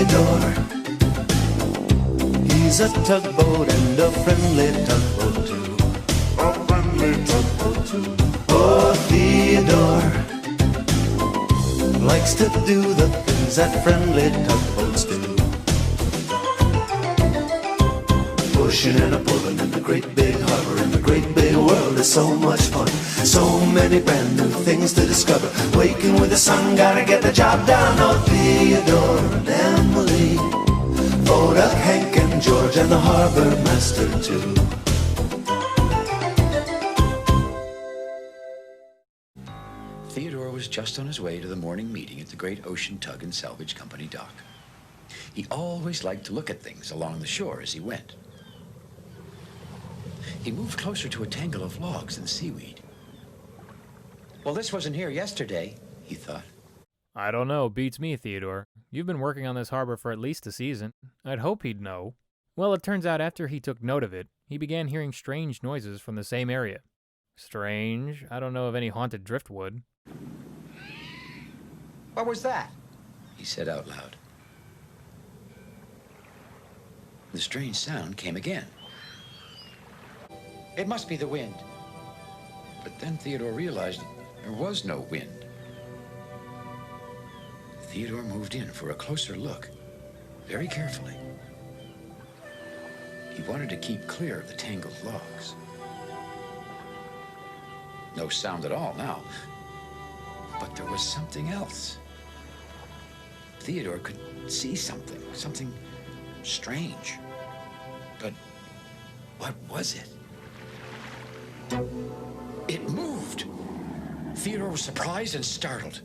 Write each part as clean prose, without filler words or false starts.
Theodore. He's a tugboat and a friendly tugboat too. A friendly tugboat too. Oh, Theodore likes to do the things that friendly tugboats do. Pushing and a pulling in the great big harbor, in the great big world is so much fun. So many brand new things to discover. Waking with the sun, gotta get the job done. Oh, Theodore and Emily, Bodak, Hank and George, and the harbor master too. Theodore was just on his way to the morning meeting at the Great Ocean Tug and Salvage Company dock. He always liked to look at things along the shore as he went. He moved closer to a tangle of logs and seaweed. Well, this wasn't here yesterday, he thought. I don't know, beats me, Theodore. You've been working on this harbor for at least a season. I'd hope he'd know. Well, it turns out after he took note of it, he began hearing strange noises from the same area. Strange? I don't know of any haunted driftwood. What was that? He said out loud. The strange sound came again. It must be the wind. But then Theodore realized there was no wind. Theodore moved in for a closer look, very carefully. He wanted to keep clear of the tangled logs. No sound at all now. But there was something else. Theodore could see something strange. But what was it? It moved. Theodore was surprised and startled.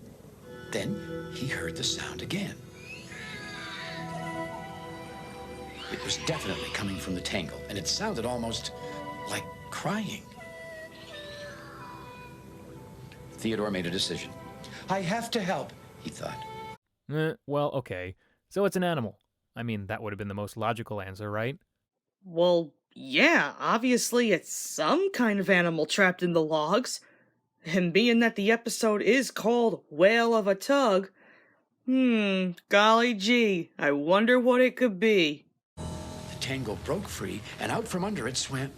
Then he heard the sound again. It was definitely coming from the tangle, and it sounded almost like crying. Theodore made a decision. I have to help, he thought. Well, okay. So it's an animal. I mean, that would have been the most logical answer, right? Well, yeah, obviously it's some kind of animal trapped in the logs. And being that the episode is called Whale of a Tug, golly gee, I wonder what it could be. The tangle broke free, and out from under it swam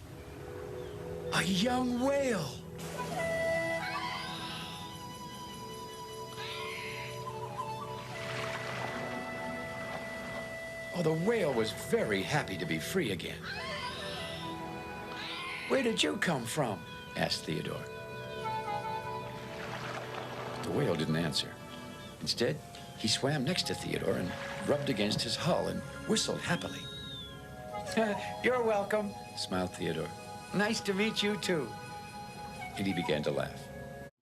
a young whale. Oh, the whale was very happy to be free again. Where did you come from? Asked Theodore. The whale didn't answer. Instead, he swam next to Theodore and rubbed against his hull and whistled happily. You're welcome, smiled Theodore. Nice to meet you, too. And he began to laugh.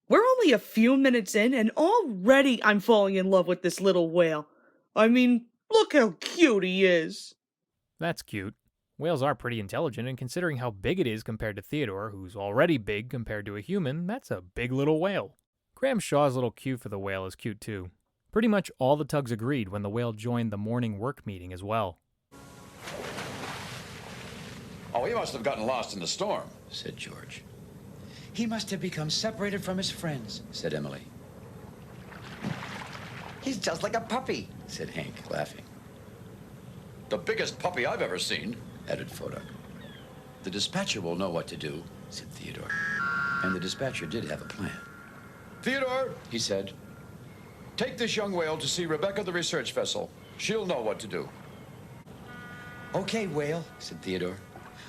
We're only a few minutes in, and already I'm falling in love with this little whale. I mean, look how cute he is. That's cute. Whales are pretty intelligent, and considering how big it is compared to Theodore, who's already big compared to a human, that's a big little whale. Graham Shaw's little cue for the whale is cute too. Pretty much all the tugs agreed when the whale joined the morning work meeting as well. Oh, he must have gotten lost in the storm, said George. He must have become separated from his friends, said Emily. He's just like a puppy, said Hank, laughing. The biggest puppy I've ever seen, added Bodak. The dispatcher will know what to do, said Theodore. And the dispatcher did have a plan. Theodore, he said, take this young whale to see Rebecca, the research vessel. She'll know what to do. Okay, whale, said Theodore.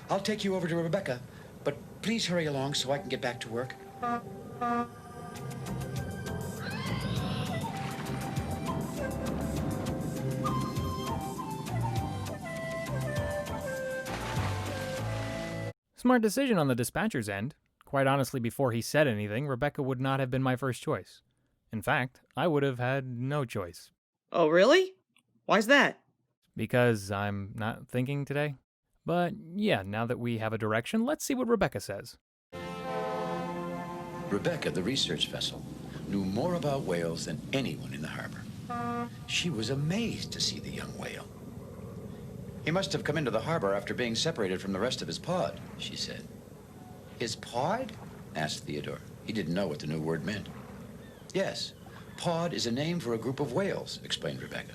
I'll take you over to Rebecca, but please hurry along so I can get back to work. Smart decision on the dispatcher's end. Quite honestly, before he said anything, Rebecca would not have been my first choice. In fact, I would have had no choice. Oh, really? Why's that? Because I'm not thinking today. But yeah, now that we have a direction, let's see what Rebecca says. Rebecca, the research vessel, knew more about whales than anyone in the harbor. She was amazed to see the young whale. He must have come into the harbor after being separated from the rest of his pod, she said. His pod? Asked Theodore. He didn't know what the new word meant. Yes, pod is a name for a group of whales, explained Rebecca.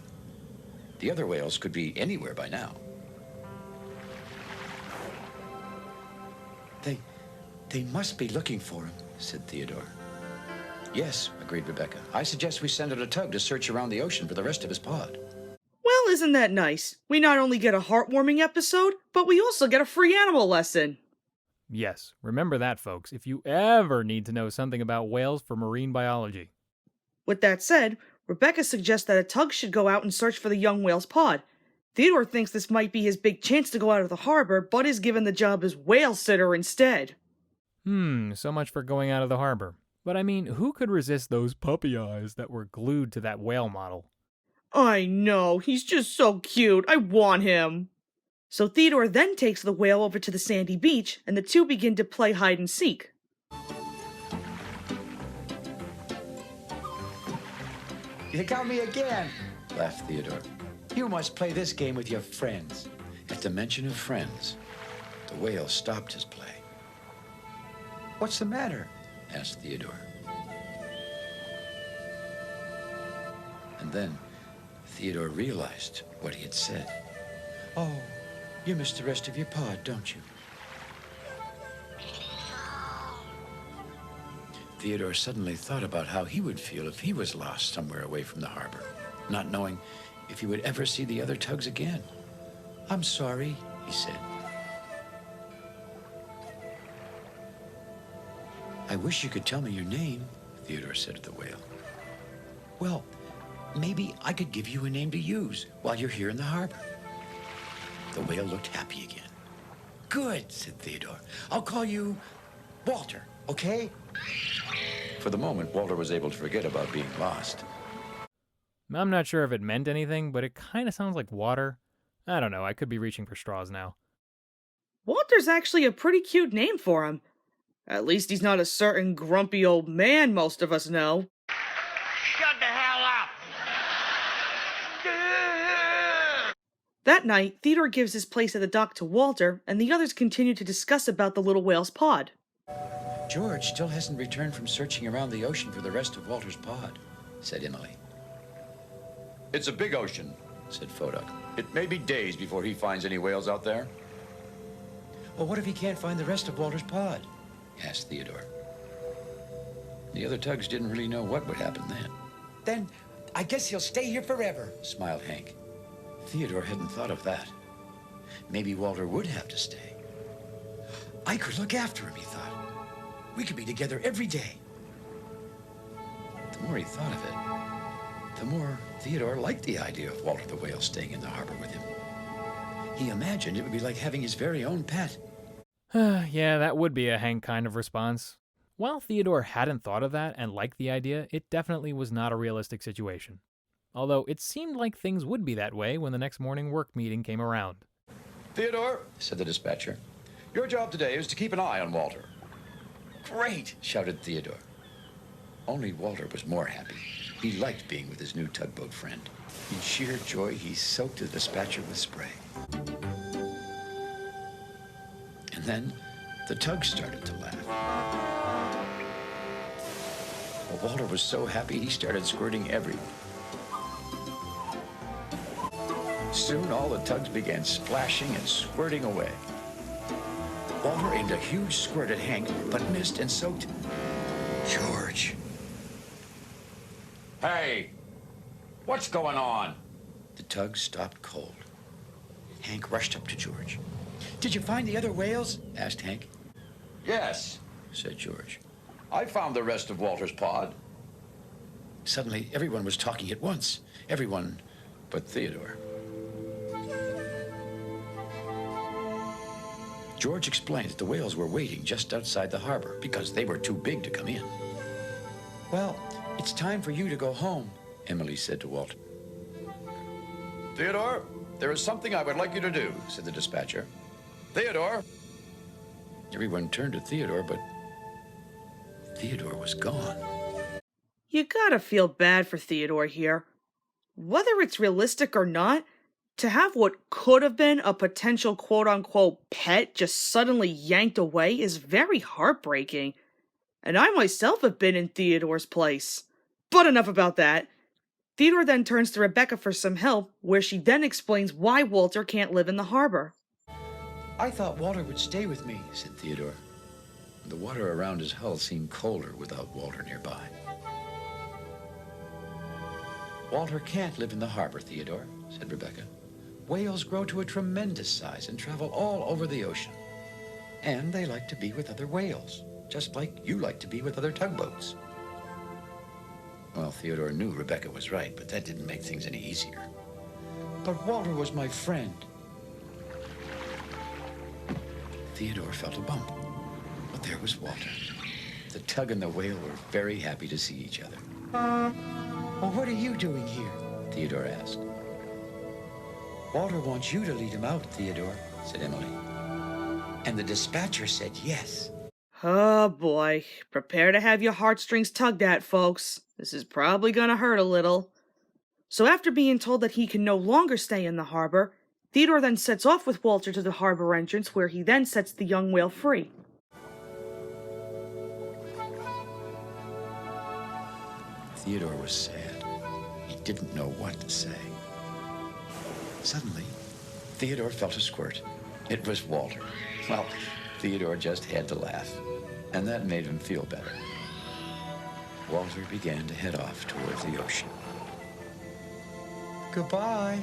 The other whales could be anywhere by now. They must be looking for him, said Theodore. Yes, agreed Rebecca. I suggest we send out a tug to search around the ocean for the rest of his pod. Well, isn't that nice? We not only get a heartwarming episode, but we also get a free animal lesson. Yes, remember that, folks, if you ever need to know something about whales for marine biology. With that said, Rebecca suggests that a tug should go out and search for the young whale's pod. Theodore thinks this might be his big chance to go out of the harbor, but is given the job as whale sitter instead. So much for going out of the harbor. But I mean, who could resist those puppy eyes that were glued to that whale model? I know, he's just so cute. I want him. So Theodore then takes the whale over to the sandy beach, and the two begin to play hide and seek. You got me again, laughed Theodore. You must play this game with your friends. At the mention of friends, the whale stopped his play. What's the matter? Asked Theodore. And then Theodore realized what he had said. Oh, you missed the rest of your pod, don't you? Theodore suddenly thought about how he would feel if he was lost somewhere away from the harbor, not knowing if he would ever see the other tugs again. I'm sorry, he said. I wish you could tell me your name, Theodore said to the whale. Well, maybe I could give you a name to use while you're here in the harbor. The whale looked happy again. Good, said Theodore. I'll call you Walter, okay? For the moment, Walter was able to forget about being lost. I'm not sure if it meant anything, but it kind of sounds like water. I don't know, I could be reaching for straws now. Walter's actually a pretty cute name for him. At least he's not a certain grumpy old man most of us know. Shut the hell up! That night, Theodore gives his place at the dock to Walter, and the others continue to discuss about the little whale's pod. George still hasn't returned from searching around the ocean for the rest of Walter's pod, said Emily. It's a big ocean, said Foduck. It may be days before he finds any whales out there. Well, what if he can't find the rest of Walter's pod? Asked Theodore. The other tugs didn't really know what would happen then. Then I guess he'll stay here forever, smiled Hank. Theodore hadn't thought of that. Maybe Walter would have to stay. I could look after him, he thought. We could be together every day. The more he thought of it, the more Theodore liked the idea of Walter the whale staying in the harbor with him. He imagined it would be like having his very own pet. Yeah, that would be a Hank kind of response. While Theodore hadn't thought of that and liked the idea, it definitely was not a realistic situation. Although it seemed like things would be that way when the next morning work meeting came around. Theodore, said the dispatcher, your job today is to keep an eye on Walter. Great, shouted Theodore. Only Walter was more happy. He liked being with his new tugboat friend. In sheer joy, he soaked the dispatcher with spray. And then the tug started to laugh. Well, Walter was so happy he started squirting everywhere. Soon all the tugs began splashing and squirting away. Walter aimed a huge squirt at Hank, but missed and soaked George. Hey, what's going on? The tug stopped cold. Hank rushed up to George. Did you find the other whales? Asked Hank. Yes, said George. I found the rest of Walter's pod. Suddenly, everyone was talking at once. Everyone but Theodore. George explained that the whales were waiting just outside the harbor because they were too big to come in. Well, it's time for you to go home, Emily said to Walter. Theodore, there is something I would like you to do, said the dispatcher. Theodore! Everyone turned to Theodore, but Theodore was gone. You gotta feel bad for Theodore here. Whether it's realistic or not, to have what could have been a potential quote-unquote pet just suddenly yanked away is very heartbreaking. And I myself have been in Theodore's place. But enough about that. Theodore then turns to Rebecca for some help, where she then explains why Walter can't live in the harbor. I thought Walter would stay with me, said Theodore. The water around his hull seemed colder without Walter nearby. Walter can't live in the harbor, Theodore, said Rebecca. Whales grow to a tremendous size and travel all over the ocean. And they like to be with other whales, just like you like to be with other tugboats. Well, Theodore knew Rebecca was right, but that didn't make things any easier. But Walter was my friend. Theodore felt a bump, but there was Walter. The tug and the whale were very happy to see each other. Well, what are you doing here? Theodore asked. Walter wants you to lead him out, Theodore, said Emily. And the dispatcher said yes. Oh boy, prepare to have your heartstrings tugged at, folks. This is probably gonna hurt a little. So after being told that he can no longer stay in the harbor, Theodore then sets off with Walter to the harbor entrance, where he then sets the young whale free. Theodore was sad. He didn't know what to say. Suddenly, Theodore felt a squirt. It was Walter. Well, Theodore just had to laugh, and that made him feel better. Walter began to head off toward the ocean. Goodbye,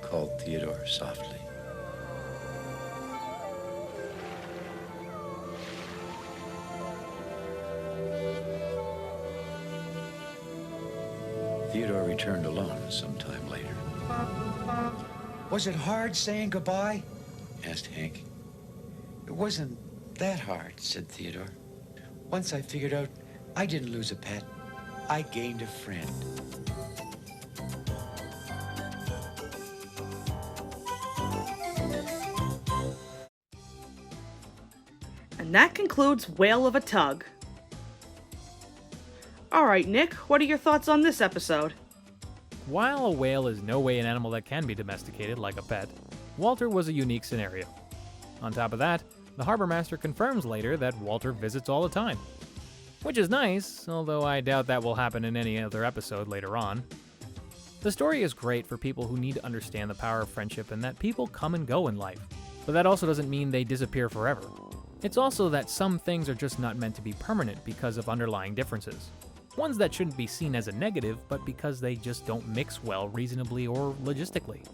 called Theodore softly. Theodore returned alone some time later. Was it hard saying goodbye? Asked Hank. It wasn't that hard, said Theodore. Once I figured out I didn't lose a pet, I gained a friend. And that concludes Whale of a Tug. Alright, Nick, what are your thoughts on this episode? While a whale is no way an animal that can be domesticated like a pet, Walter was a unique scenario. On top of that, the harbor master confirms later that Walter visits all the time. Which is nice, although I doubt that will happen in any other episode later on. The story is great for people who need to understand the power of friendship and that people come and go in life, but that also doesn't mean they disappear forever. It's also that some things are just not meant to be permanent because of underlying differences. Ones that shouldn't be seen as a negative, but because they just don't mix well reasonably or logistically.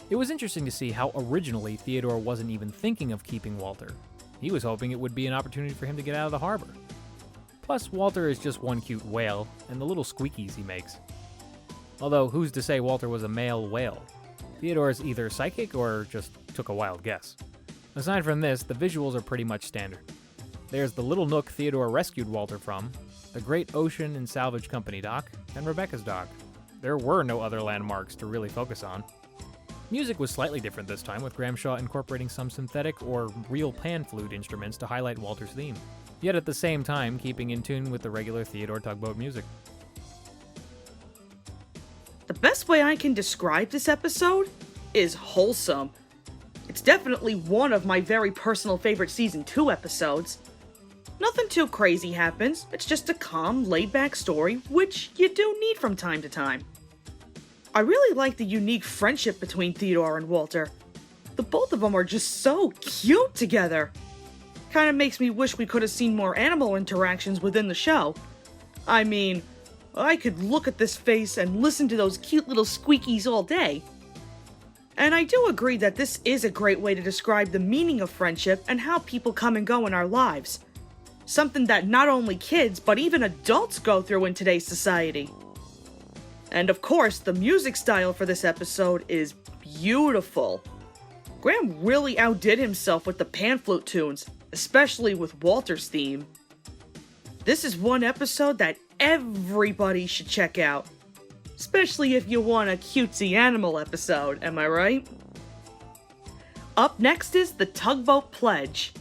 It was interesting to see how originally Theodore wasn't even thinking of keeping Walter. He was hoping it would be an opportunity for him to get out of the harbor. Plus, Walter is just one cute whale, and the little squeakies he makes. Although, who's to say Walter was a male whale? Theodore is either psychic or just took a wild guess. Aside from this, the visuals are pretty much standard. There's the little nook Theodore rescued Walter from, the Great Ocean and Salvage Company dock, and Rebecca's dock. There were no other landmarks to really focus on. Music was slightly different this time, with Graham Shaw incorporating some synthetic or real pan flute instruments to highlight Walter's theme, yet at the same time keeping in tune with the regular Theodore tugboat music. The best way I can describe this episode is wholesome. It's definitely one of my very personal favorite Season 2 episodes. Nothing too crazy happens, it's just a calm, laid-back story, which you do need from time to time. I really like the unique friendship between Theodore and Walter. The both of them are just so cute together. Kinda makes me wish we could have seen more animal interactions within the show. I mean, I could look at this face and listen to those cute little squeakies all day. And I do agree that this is a great way to describe the meaning of friendship and how people come and go in our lives. Something that not only kids, but even adults go through in today's society. And of course, the music style for this episode is beautiful. Graham really outdid himself with the pan flute tunes, especially with Walter's theme. This is one episode that everybody should check out. Especially if you want a cutesy animal episode, am I right? Up next is The Tugboat Pledge.